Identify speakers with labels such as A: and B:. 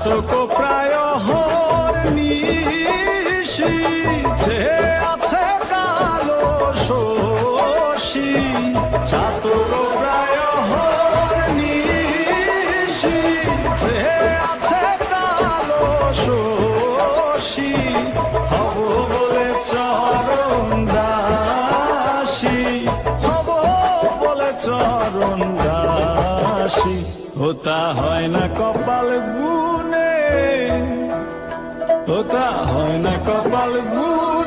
A: চাতক প্রায় হর নিশি যে আছে কালো শশী চাতক প্রায় হর নিশি যে আছে কালো শশী হব বলে চরণ দাসী হব বলে চরণ দাসী হোতা হয় না কপাল গুনে হোতা হয় না কপাল গুনে